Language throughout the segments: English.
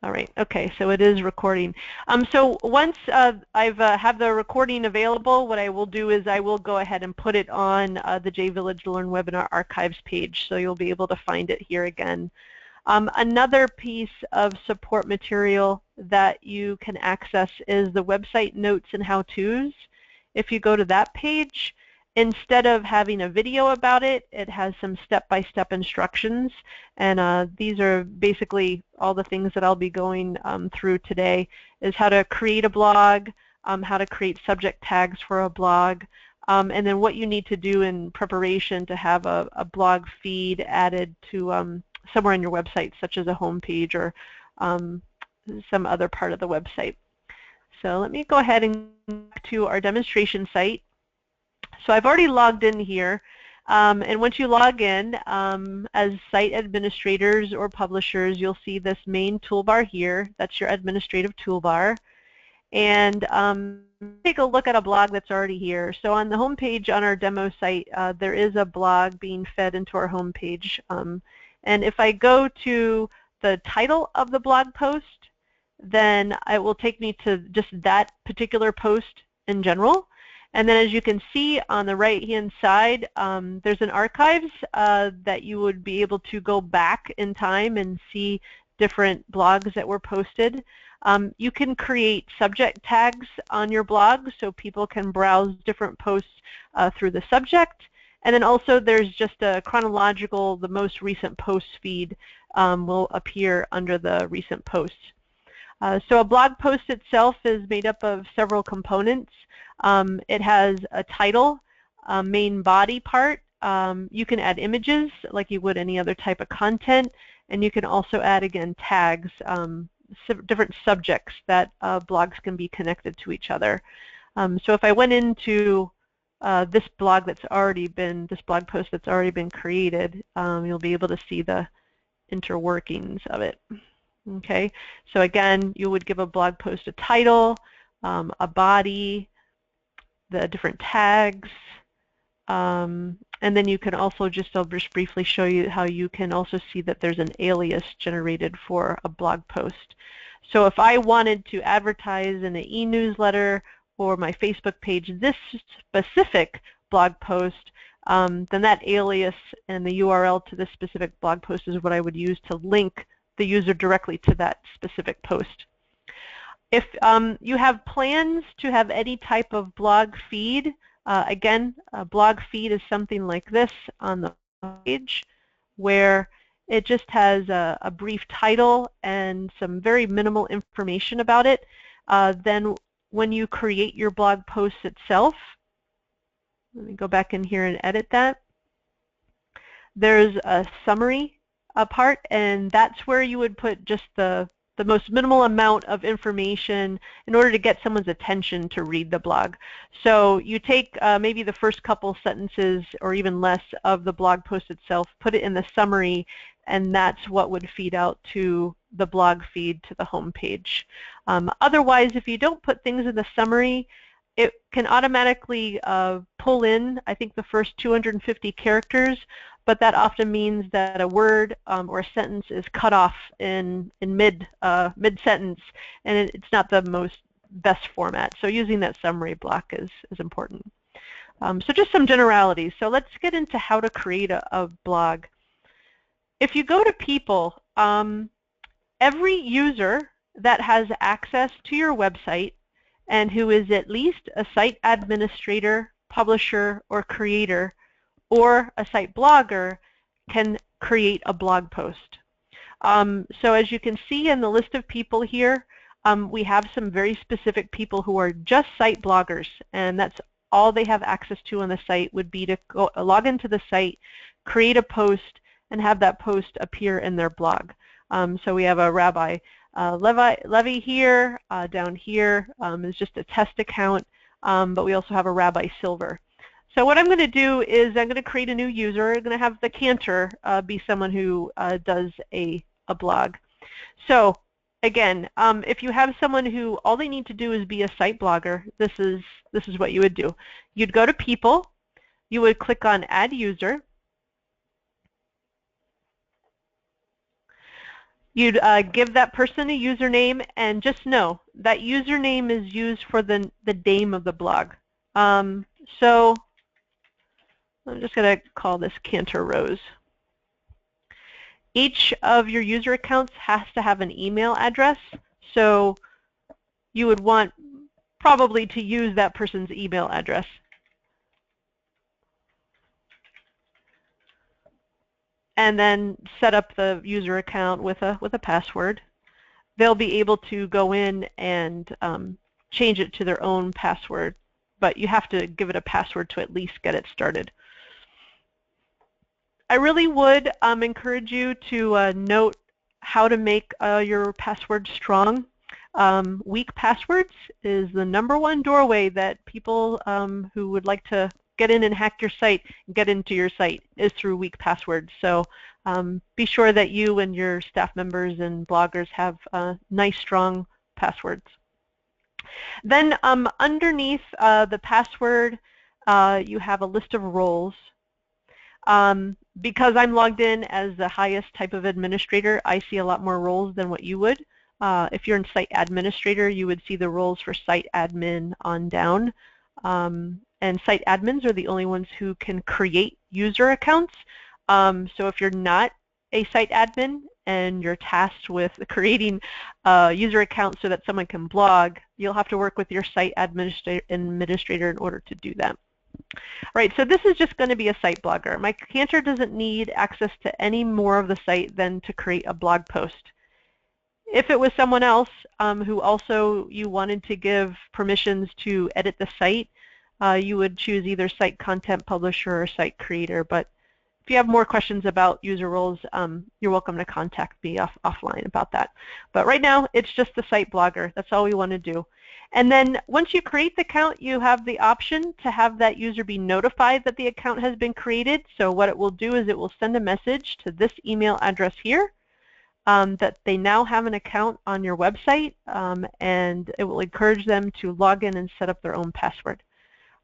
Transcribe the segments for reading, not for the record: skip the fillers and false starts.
All right. Okay. So it is recording. So once I've have the recording available, what I will do is I will go ahead and put it on the JVillage Learn Webinar Archives page, so you'll be able to find it here again. Another piece of support material that you can access is the website notes and how-tos. If you go to that page, instead of having a video about it, it has some step-by-step instructions, and these are basically all the things that I'll be going through today, is how to create a blog, how to create subject tags for a blog, and then what you need to do in preparation to have a blog feed added to somewhere on your website, such as a home page or some other part of the website. So let me go ahead and go to our demonstration site. So I've already logged in here, and once you log in as site administrators or publishers, you'll see this main toolbar here. That's your administrative toolbar. And take a look at a blog that's already here. So on the home page on our demo site, there is a blog being fed into our home page. And if I go to the title of the blog post, then it will take me to just that particular post in general. And then as you can see on the right-hand side, there's an archives that you would be able to go back in time and see different blogs that were posted. You can create subject tags on your blog so people can browse different posts through the subject. And then also there's just a chronological, the most recent post feed will appear under the recent posts. So a blog post itself is made up of several components. It has a title, a main body part. You can add images like you would any other type of content, and you can also add, again, tags, different subjects that blogs can be connected to each other. So if I went into this blog post that's already been created, you'll be able to see the interworkings of it. Okay, so again, you would give a blog post a title, a body, the different tags, and then you can also I'll just briefly show you how you can also see that there's an alias generated for a blog post. So if I wanted to advertise in an e-newsletter or my Facebook page this specific blog post, then that alias and the URL to this specific blog post is what I would use to link the user directly to that specific post. If you have plans to have any type of blog feed, again, a blog feed is something like this on the page, where it just has a brief title and some very minimal information about it. Then when you create your blog post itself, let me go back in here and edit that. There's a summary part, and that's where you would put just the most minimal amount of information in order to get someone's attention to read the blog. So you take maybe the first couple sentences or even less of the blog post itself, put it in the summary, and that's what would feed out to the blog feed to the home page. Otherwise, if you don't put things in the summary, it can automatically pull in, I think, the first 250 characters, but that often means that a word or a sentence is cut off in mid-sentence, and it's not the best format. So using that summary block is important. So just some generalities. So let's get into how to create a blog. If you go to people, every user that has access to your website and who is at least a site administrator, publisher, or creator, or a site blogger can create a blog post. So as you can see in the list of people here, we have some very specific people who are just site bloggers, and that's all they have access to on the site would be to log into the site, create a post, and have that post appear in their blog. So we have a Rabbi Levy here. Down here is just a test account, but we also have a Rabbi Silver. So what I'm going to do is I'm going to create a new user. I'm going to have the Cantor be someone who does a blog. So again, if you have someone who all they need to do is be a site blogger, this is what you would do. You'd go to people, you would click on Add User. You'd give that person a username, and just know that username is used for the name of the blog. So I'm just going to call this Cantor Rose. Each of your user accounts has to have an email address, so you would want probably to use that person's email address. And then set up the user account with a password. They'll be able to go in and change it to their own password, but you have to give it a password to at least get it started. I really would encourage you to note how to make your password strong. Weak passwords is the #1 doorway that people who would like to get in and hack your site, get into your site, is through weak passwords. So be sure that you and your staff members and bloggers have nice, strong passwords. Then underneath the password, you have a list of roles. Because I'm logged in as the highest type of administrator, I see a lot more roles than what you would. If you're in site administrator, you would see the roles for site admin on down. And site admins are the only ones who can create user accounts. So if you're not a site admin and you're tasked with creating a user account so that someone can blog, you'll have to work with your site administrator in order to do that. Right, so this is just going to be a site blogger. My Cantor doesn't need access to any more of the site than to create a blog post. If it was someone else who also you wanted to give permissions to edit the site, you would choose either site content publisher or site creator. But if you have more questions about user roles, you're welcome to contact me offline about that. But right now, it's just the site blogger. That's all we want to do. And then once you create the account, you have the option to have that user be notified that the account has been created. So what it will do is it will send a message to this email address here that they now have an account on your website, and it will encourage them to log in and set up their own password.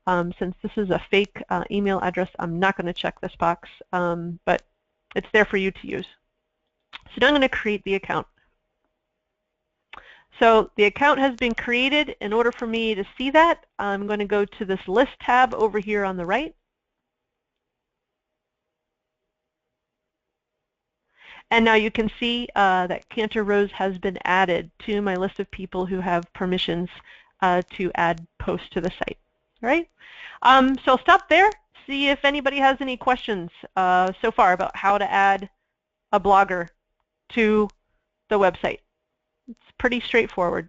Since this is a fake email address, I'm not going to check this box, but it's there for you to use. So now I'm going to create the account. So the account has been created. In order for me to see that, I'm going to go to this list tab over here on the right. And now you can see that Cantor Rose has been added to my list of people who have permissions to add posts to the site. All right. So I'll stop there, see if anybody has any questions so far about how to add a blogger to the website. It's pretty straightforward.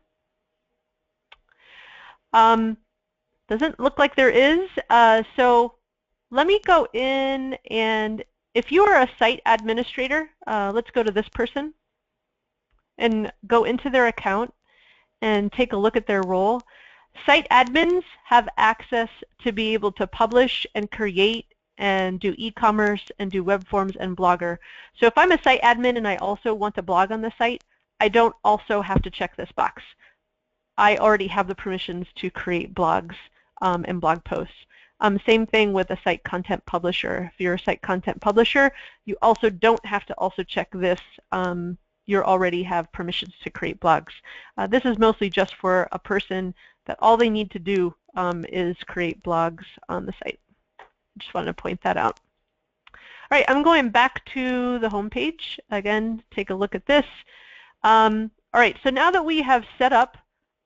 Doesn't look like there is. So let me go in, and if you are a site administrator, let's go to this person and go into their account and take a look at their role. Site admins have access to be able to publish and create and do e-commerce and do web forms and Blogger. So if I'm a site admin and I also want to blog on the site, I don't also have to check this box. I already have the permissions to create blogs and blog posts. Same thing with a site content publisher. If you're a site content publisher, you also don't have to also check this. You already have permissions to create blogs. This is mostly just for a person that all they need to do is create blogs on the site. Just wanted to point that out. All right, I'm going back to the home page. Again, take a look at this. All right, so now that we have set up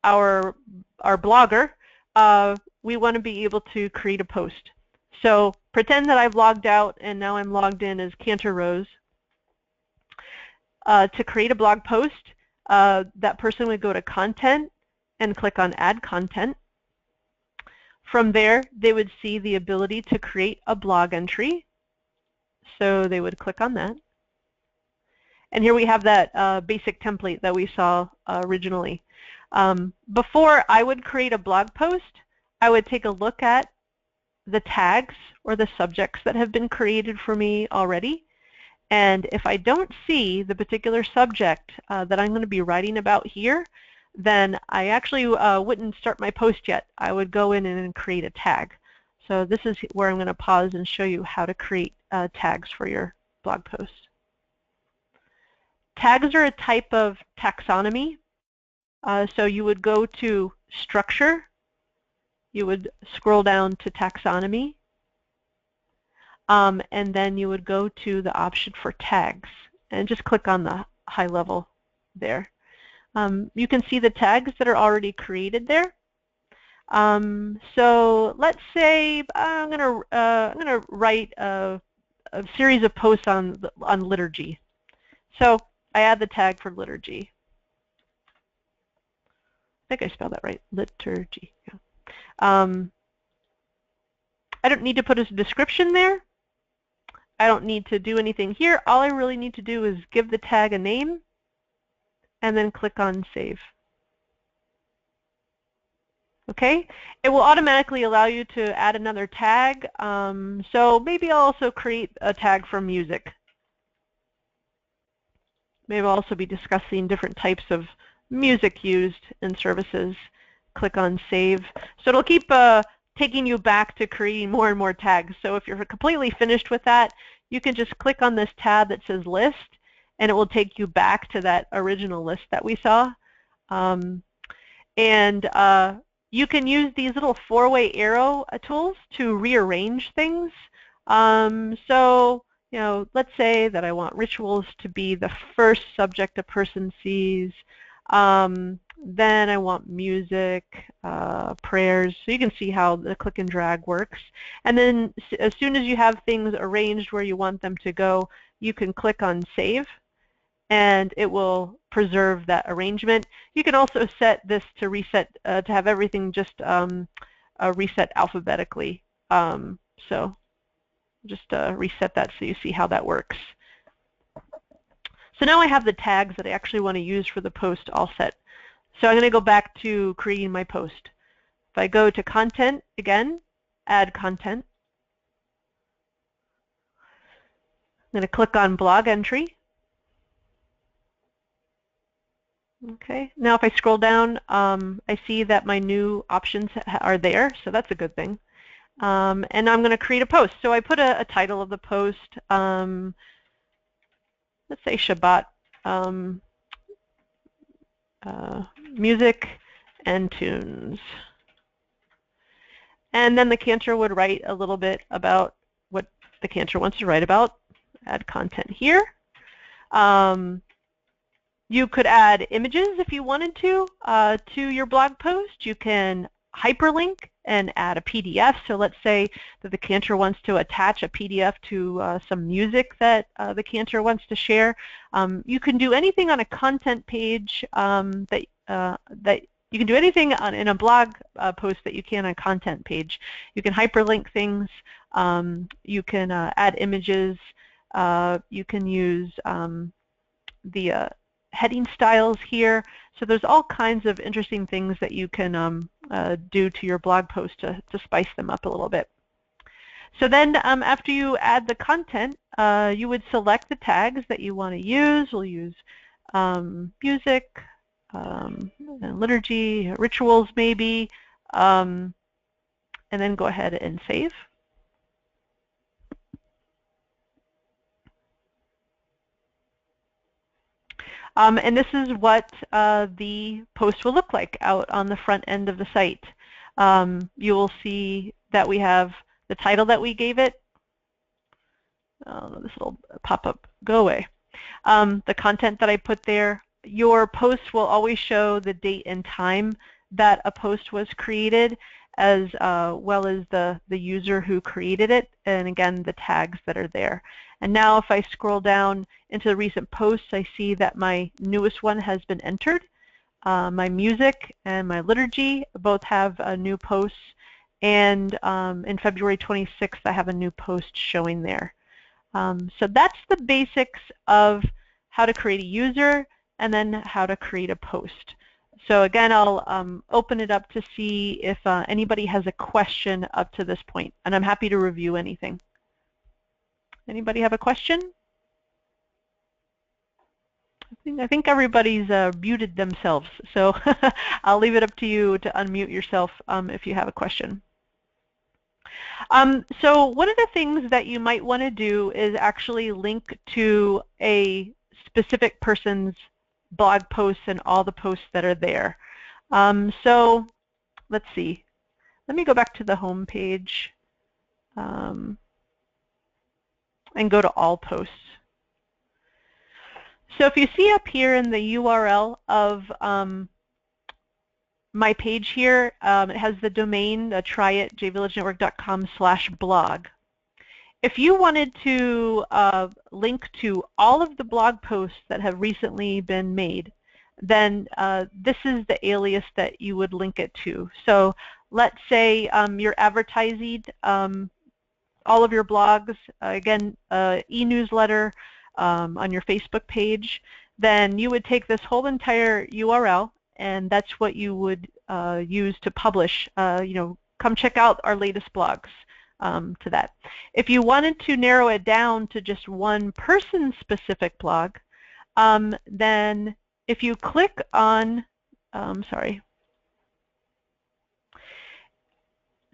our blogger, we want to be able to create a post. So pretend that I've logged out and now I'm logged in as Cantor Rose. To create a blog post, that person would go to Content and click on Add Content. From there, they would see the ability to create a blog entry. So they would click on that. And here we have that basic template that we saw originally. Before I would create a blog post, I would take a look at the tags or the subjects that have been created for me already. And if I don't see the particular subject that I'm going to be writing about here, then I actually wouldn't start my post yet. I would go in and create a tag. So this is where I'm going to pause and show you how to create tags for your blog post. Tags are a type of taxonomy. So you would go to Structure, you would scroll down to Taxonomy, and then you would go to the option for Tags, and just click on the high level there. You can see the tags that are already created there. So let's say I'm gonna write a series of posts on liturgy. So I add the tag for liturgy. I think I spelled that right, liturgy. Yeah. I don't need to put a description there. I don't need to do anything here. All I really need to do is give the tag a name and then click on Save. Okay, it will automatically allow you to add another tag. So maybe I'll also create a tag for music. Maybe I'll also be discussing different types of music used in services. Click on Save. So it'll keep taking you back to creating more and more tags. So if you're completely finished with that, you can just click on this tab that says List, and it will take you back to that original list that we saw. You can use these little four-way arrow tools to rearrange things. So, you know, let's say that I want rituals to be the first subject a person sees. Then I want music, prayers. So you can see how the click and drag works. And then as soon as you have things arranged where you want them to go, you can click on Save, and it will preserve that arrangement. You can also set this to reset, to have everything just reset alphabetically. So just reset that so you see how that works. So now I have the tags that I actually want to use for the post all set. So I'm going to go back to creating my post. If I go to Content again, Add Content. I'm going to click on Blog Entry. Okay, now if I scroll down, I see that my new options are there, so that's a good thing. And I'm going to create a post. So I put a title of the post. Let's say Shabbat, music and tunes. And then the cantor would write a little bit about what the cantor wants to write about. Add content here. You could add images if you wanted to your blog post. You can hyperlink and add a PDF. So let's say that the cantor wants to attach a PDF to some music that the cantor wants to share. You can do anything on a content page that you can do anything in a blog post that you can on a content page. You can hyperlink things. You can add images. You can use the heading styles here. So there's all kinds of interesting things that you can do to your blog post to spice them up a little bit. So then after you add the content, you would select the tags that you want to use. We'll use music, liturgy, rituals maybe, and then go ahead and save. And this is what the post will look like out on the front end of the site. You will see that we have the title that we gave it. This little pop-up, go away. The content that I put there. Your post will always show the date and time that a post was created, as well as the user who created it, and again the tags that are there. And now if I scroll down into the recent posts, I see that my newest one has been entered. My music and my liturgy both have new posts, and in February 26th I have a new post showing there. So that's the basics of how to create a user and then how to create a post. So again, I'll open it up to see if anybody has a question up to this point, and I'm happy to review anything. Anybody have a question? I think everybody's muted themselves, so I'll leave it up to you to unmute yourself if you have a question. So one of the things that you might want to do is actually link to a specific person's blog posts and all the posts that are there. So let's see. Let me go back to the home page and go to all posts. So if you see up here in the URL of my page here, it has the domain, try it, jvillagenetwork.com/blog. If you wanted to link to all of the blog posts that have recently been made, then this is the alias that you would link it to. So let's say you're advertising all of your blogs, again, e-newsletter on your Facebook page, then you would take this whole entire URL, and that's what you would use to publish, come check out our latest blogs to that. If you wanted to narrow it down to just one person's specific blog, then if you click on, sorry,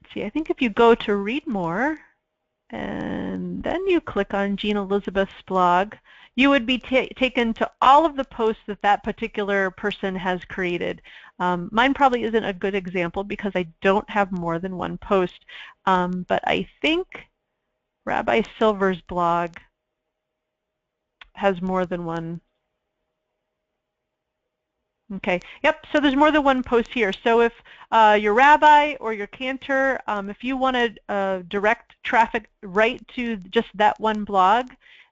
let's see, I think if you go to read more, and then you click on Jean Elizabeth's blog, you would be taken to all of the posts that that particular person has created. Mine probably isn't a good example because I don't have more than one post, but I think Rabbi Silver's blog has more than one. Okay, yep, so there's more than one post here. So if your rabbi or your cantor, if you want to direct traffic right to just that one blog,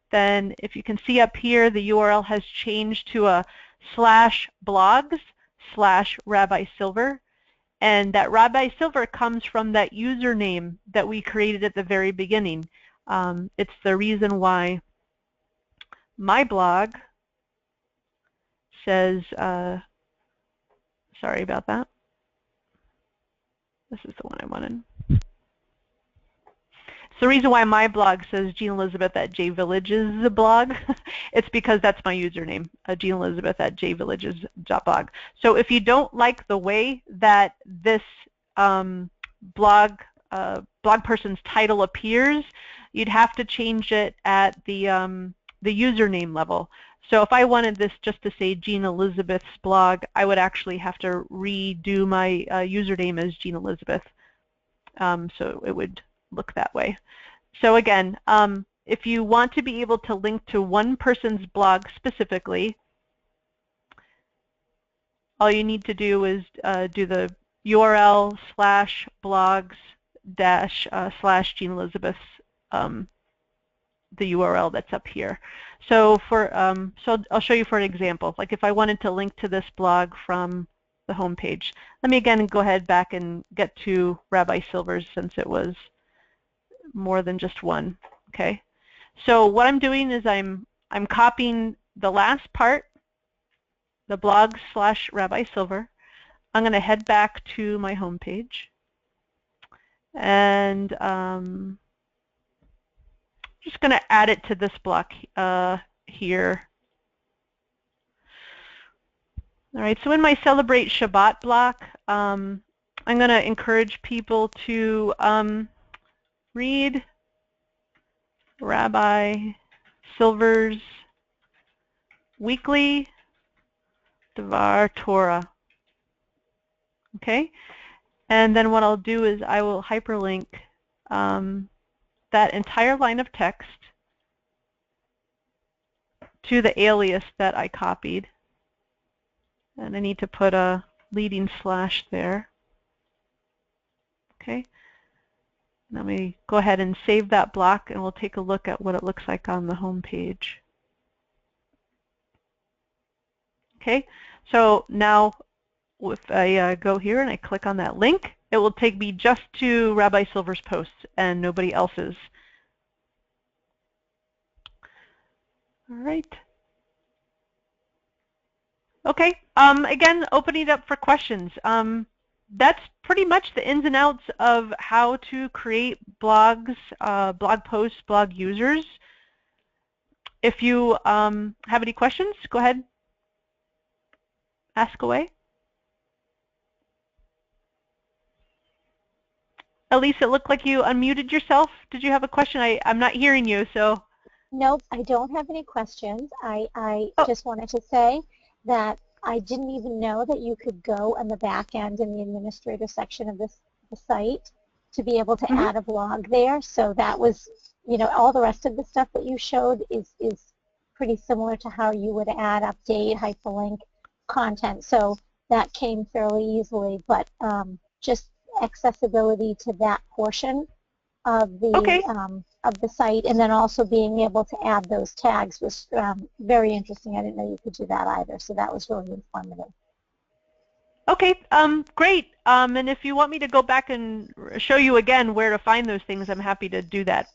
then if you can see up here, the URL has changed to a /blogs/Rabbi Silver. And that Rabbi Silver comes from that username that we created at the very beginning. It's the reason why my blog says, sorry about that. This is the one I wanted. It's the reason why my blog says Jean Elizabeth at JVillages blog. It's because that's my username, Jean Elizabeth at jvillages.blog. So if you don't like the way that this blog person's title appears, you'd have to change it at the username level. So if I wanted this just to say Jean Elizabeth's blog, I would actually have to redo my username as Jean Elizabeth. So it would look that way. So again, if you want to be able to link to one person's blog specifically, all you need to do is do the URL /blogs/Jean Elizabeth's, the URL that's up here. So so I'll show you for an example. Like if I wanted to link to this blog from the home page, let me again go ahead back and get to Rabbi Silver's since it was more than just one. Okay. So what I'm doing is I'm copying the last part, the blog/Rabbi Silver. I'm going to head back to my home page, and just going to add it to this block here. All right, so in my Celebrate Shabbat block, I'm going to encourage people to read Rabbi Silver's weekly Devar Torah. Okay, and then what I'll do is I will hyperlink that entire line of text to the alias that I copied. And I need to put a leading slash there. Okay. Let me go ahead and save that block, and we'll take a look at what it looks like on the home page. Okay, so now if I go here and I click on that link, it will take me just to Rabbi Silver's posts and nobody else's. All right. Okay, again, opening it up for questions. That's pretty much the ins and outs of how to create blogs, blog posts, blog users. If you have any questions, go ahead, ask away. Elise, it looked like you unmuted yourself. Did you have a question? I'm not hearing you, so. Nope, I don't have any questions. I Oh, just wanted to say that I didn't even know that you could go on the back end in the administrator section of the site to be able to mhm. add a blog there. So that was, all the rest of the stuff that you showed is pretty similar to how you would add, update, hyperlink content. So that came fairly easily, but just accessibility to that portion Okay. of the site, and then also being able to add those tags was very interesting. I didn't know you could do that either, so that was really informative. Okay, great. And if you want me to go back and show you again where to find those things, I'm happy to do that.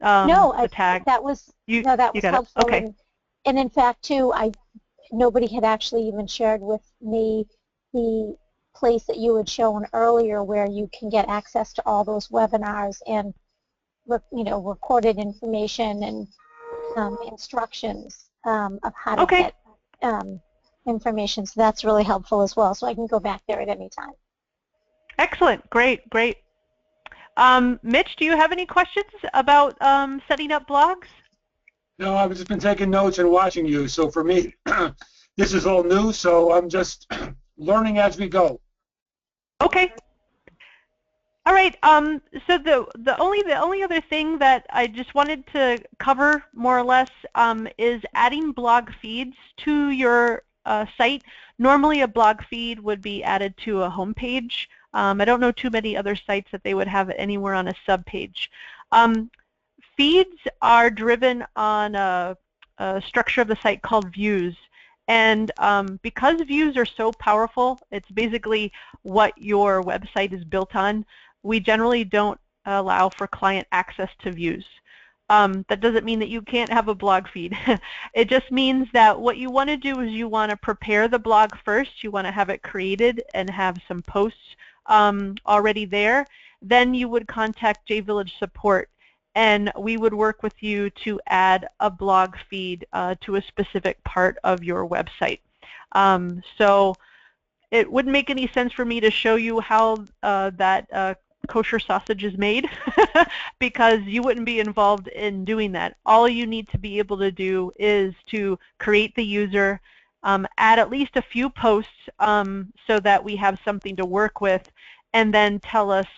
No, The tag. that was You no, that you was got it. helpful, Okay. and in fact too, nobody had actually even shared with me the place that you had shown earlier where you can get access to all those webinars and recorded information and instructions of how to Okay. get information. So that's really helpful as well. So I can go back there at any time. Excellent. Great. Great. Mitch, do you have any questions about setting up blogs? No, I've just been taking notes and watching you. So for me, this is all new, so I'm just learning as we go. Okay. All right. So the only other thing that I just wanted to cover more or less is adding blog feeds to your site. Normally, a blog feed would be added to a home page. I don't know too many other sites that they would have it anywhere on a subpage. Feeds are driven on a structure of the site called views. And because views are so powerful, it's basically what your website is built on. We generally don't allow for client access to views. That doesn't mean that you can't have a blog feed. It just means that what you want to do is you want to prepare the blog first. You want to have it created and have some posts already there. Then you would contact JVillage support, and we would work with you to add a blog feed to a specific part of your website. So it wouldn't make any sense for me to show you how that kosher sausage is made because you wouldn't be involved in doing that. All you need to be able to do is to create the user, add at least a few posts so that we have something to work with, and then tell us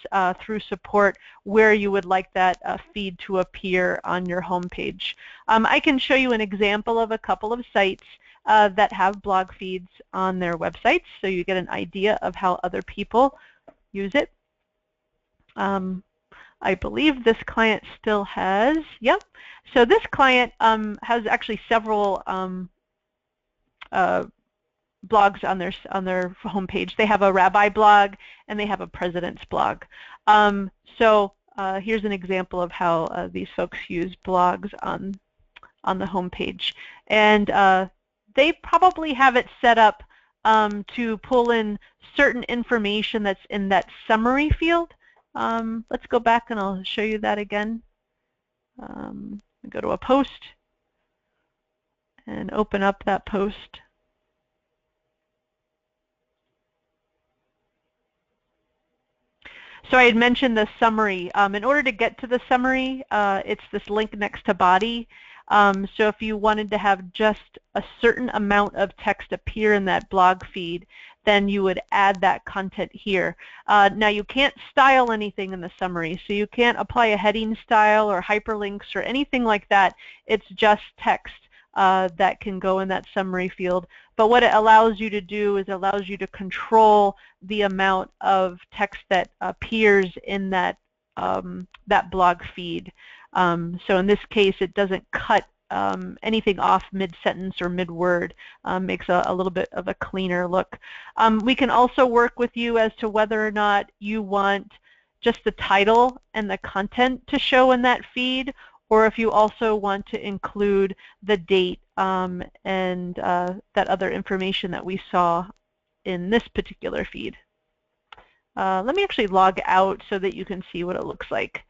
through support where you would like that feed to appear on your home page. I can show you an example of a couple of sites that have blog feeds on their websites, so you get an idea of how other people use it. I believe this client still has, yep. So this client has actually several blogs on their homepage. They have a rabbi blog and they have a president's blog. So here's an example of how these folks use blogs on the homepage, and they probably have it set up to pull in certain information that's in that summary field. Let's go back and I'll show you that again. Go to a post and open up that post. So I had mentioned the summary. In order to get to the summary, it's this link next to body. So if you wanted to have just a certain amount of text appear in that blog feed, then you would add that content here. Now you can't style anything in the summary, so you can't apply a heading style or hyperlinks or anything like that. It's just text that can go in that summary field. But what it allows you to do is it allows you to control the amount of text that appears in that that blog feed. So in this case, it doesn't cut anything off mid-sentence or mid-word, makes a little bit of a cleaner look. We can also work with you as to whether or not you want just the title and the content to show in that feed, or if you also want to include the date and that other information that we saw in this particular feed. Let me actually log out so that you can see what it looks like.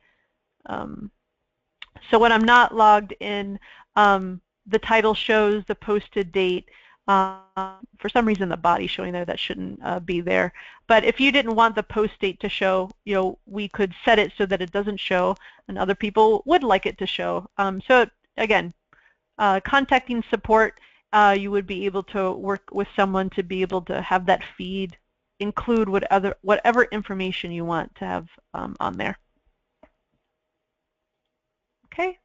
So when I'm not logged in, the title shows the posted date. For some reason, the body's showing there. That shouldn't be there. But if you didn't want the post date to show, we could set it so that it doesn't show, and other people would like it to show. So again, contacting support, you would be able to work with someone to be able to have that feed include whatever information you want to have on there. Okay.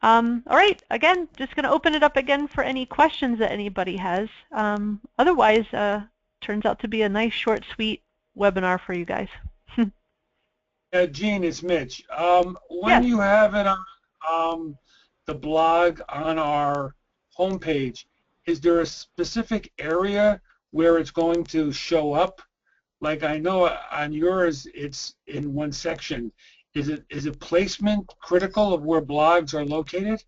All right, again, just going to open it up again for any questions that anybody has. Otherwise, turns out to be a nice, short, sweet webinar for you guys. Jean, it's Mitch. When Yes. you have it on the blog on our homepage, is there a specific area where it's going to show up? Like I know on yours, it's in one section. Is it placement critical of where blogs are located?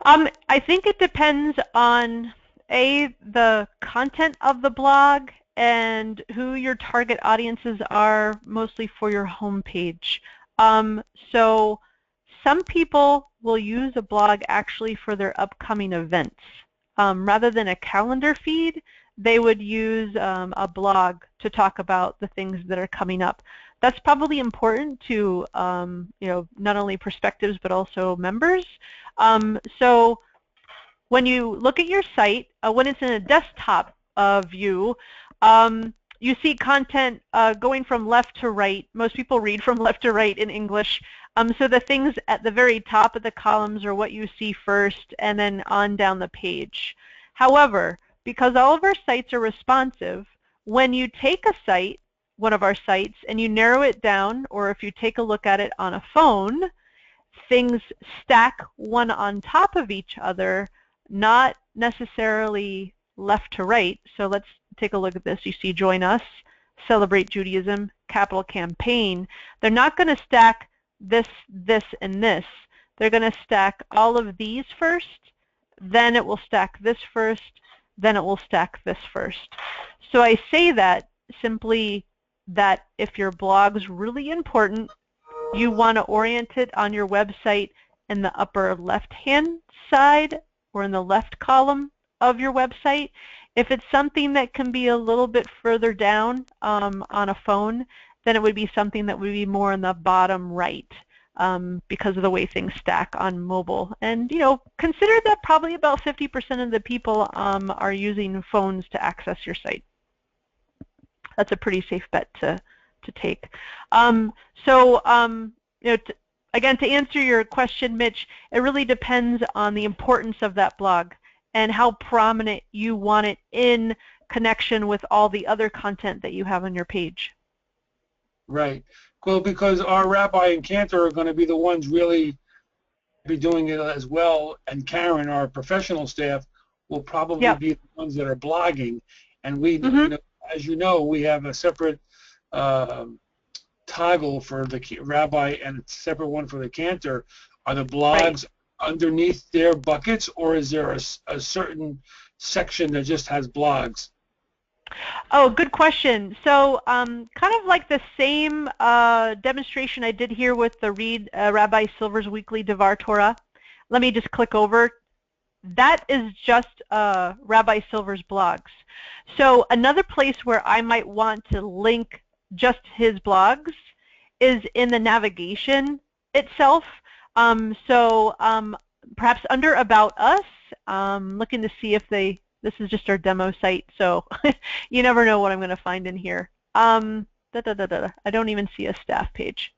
I think it depends on the content of the blog and who your target audiences are, mostly for your homepage. So some people will use a blog actually for their upcoming events. Rather than a calendar feed, they would use a blog to talk about the things that are coming up. That's probably important to not only prospectives but also members. So when you look at your site, when it's in a desktop view, you see content going from left to right. Most people read from left to right in English. So the things at the very top of the columns are what you see first, and then on down the page. However, because all of our sites are responsive, when you take a site, one of our sites, and you narrow it down, or if you take a look at it on a phone, things stack one on top of each other, not necessarily left to right. So let's take a look at this. You see Join Us, Celebrate Judaism, Capital Campaign. They're not going to stack this, this, and this. They're going to stack all of these first, then it will stack this first, then it will stack this first. So I say that simply that if your blog's really important, you want to orient it on your website in the upper left-hand side or in the left column of your website. If it's something that can be a little bit further down on a phone, then it would be something that would be more in the bottom right because of the way things stack on mobile. And consider that probably about 50% of the people are using phones to access your site. That's a pretty safe bet to take. Again, to answer your question, Mitch, it really depends on the importance of that blog and how prominent you want it in connection with all the other content that you have on your page. Right. Well, because our rabbi and Cantor are going to be the ones really be doing it as well, and Karen, our professional staff, will probably be the ones that are blogging. And we, as you know, we have a separate toggle for the rabbi and a separate one for the Cantor. Are the blogs underneath their buckets, or is there a certain section that just has blogs? Oh, good question. So kind of like the same demonstration I did here with the Read Rabbi Silver's Weekly Devar Torah. Let me just click over. That is just Rabbi Silver's blogs. So another place where I might want to link just his blogs is in the navigation itself. Perhaps under About Us, looking to see if this is just our demo site, so you never know what I'm going to find in here. I don't even see a staff page.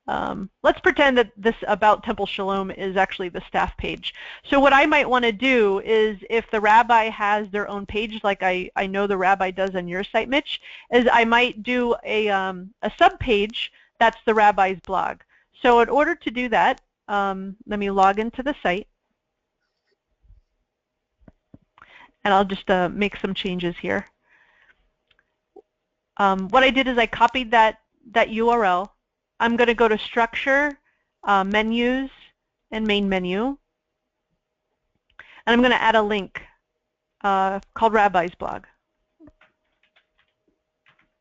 Let's pretend that this About Temple Shalom is actually the staff page. So what I might want to do is, if the rabbi has their own page, like I know the rabbi does on your site, Mitch, is I might do a sub-page that's the rabbi's blog. So in order to do that, let me log into the site. And I'll just make some changes here. What I did is I copied that URL. I'm going to go to Structure, Menus, and Main Menu. And I'm going to add a link called Rabbi's blog,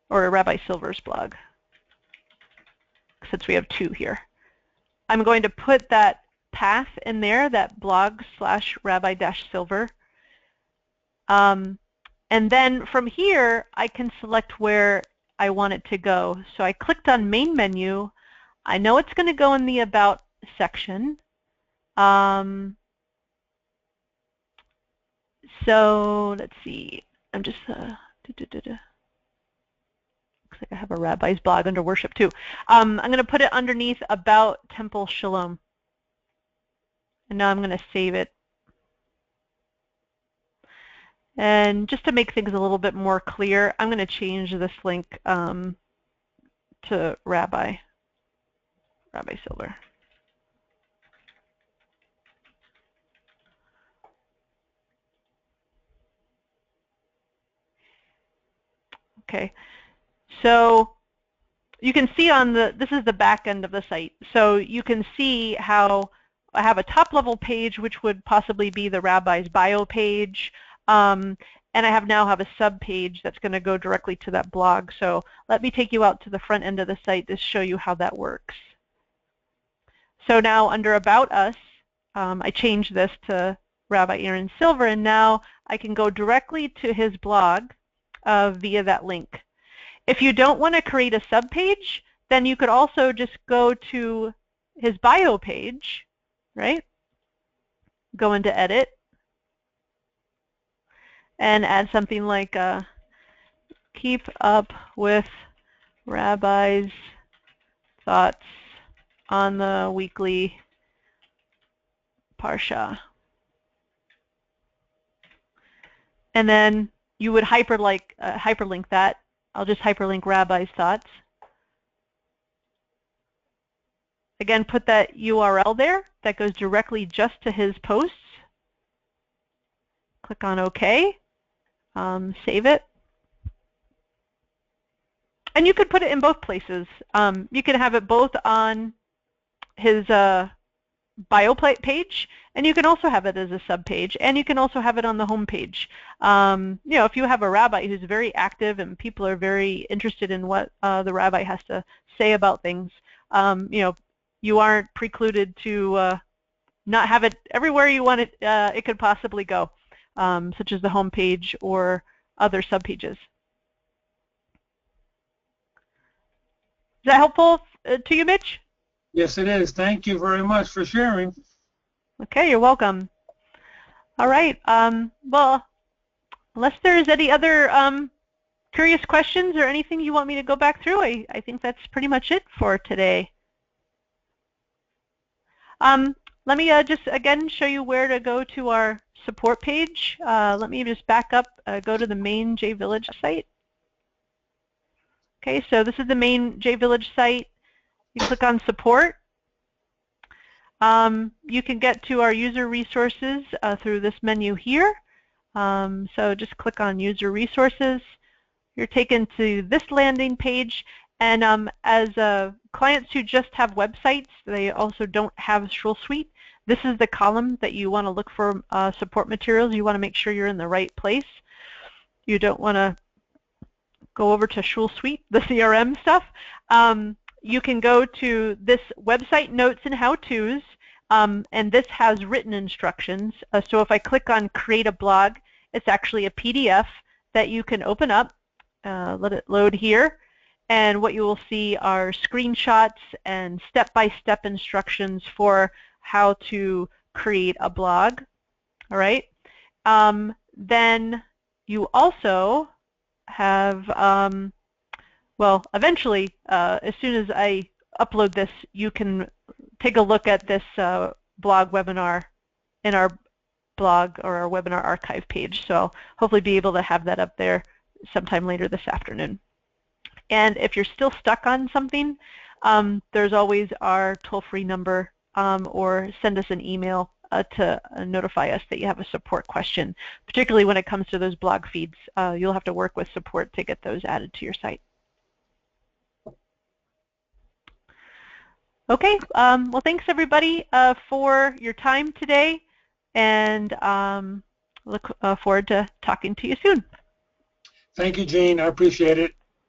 or Rabbi Silver's blog, since we have two here. I'm going to put that path in there, that blog/rabbi-silver. And then from here, I can select where I want it to go. So I clicked on Main Menu. I know it's going to go in the About section. So let's see. I'm just looks like I have a rabbi's blog under worship too. I'm going to put it underneath About Temple Shalom. And now I'm going to save it. And just to make things a little bit more clear, I'm going to change this link to Rabbi Silver. Okay, so you can see on this is the back end of the site. So you can see how I have a top level page, which would possibly be the rabbi's bio page. And I now have a sub page that's going to go directly to that blog. So let me take you out to the front end of the site to show you how that works. So now under About Us, I changed this to Rabbi Aaron Silver, and now I can go directly to his blog via that link. If you don't want to create a subpage, then you could also just go to his bio page, right? Go into Edit and add something like keep up with Rabbi's thoughts on the weekly Parsha. And then you would hyperlink that. I'll just hyperlink Rabbi's thoughts. Again, put that URL there. That goes directly just to his posts. Click on OK. Save it. And you could put it in both places. You can have it both on his bio page, and you can also have it as a subpage, and you can also have it on the home page. You know, if you have a rabbi who's very active and people are very interested in what the rabbi has to say about things, you know, you aren't precluded to not have it everywhere you want it. It could possibly go, such as the home page or other subpages. Is that helpful to you, Mitch? Yes, it is. Thank you very much for sharing. Okay, you're welcome. All right. Well, unless there's any other curious questions or anything you want me to go back through, I think that's pretty much it for today. Let me just again show you where to go to our support page. Let me just back up, go to the main JVillage site. Okay, so this is the main JVillage site. You click on support. You can get to our user resources through this menu here. So just click on user resources. You're taken to this landing page, and as clients who just have websites, they also don't have Shul Suite. This is the column that you want to look for support materials. You want to make sure you're in the right place. You don't want to go over to Shul Suite, the CRM stuff. You can go to this website notes and how-tos, and this has written instructions. So if I click on create a blog, it's actually a PDF that you can open up. Let it load here, and what you will see are screenshots and step-by-step instructions for how to create a blog. All right. Then you also have well, eventually, as soon as I upload this, you can take a look at this blog webinar in our blog or our webinar archive page. So I'll hopefully be able to have that up there sometime later this afternoon. And if you're still stuck on something, there's always our toll-free number, or send us an email to notify us that you have a support question. Particularly when it comes to those blog feeds, you'll have to work with support to get those added to your site. Okay, well, thanks everybody for your time today, and look forward to talking to you soon. Thank you, Jean. I appreciate it.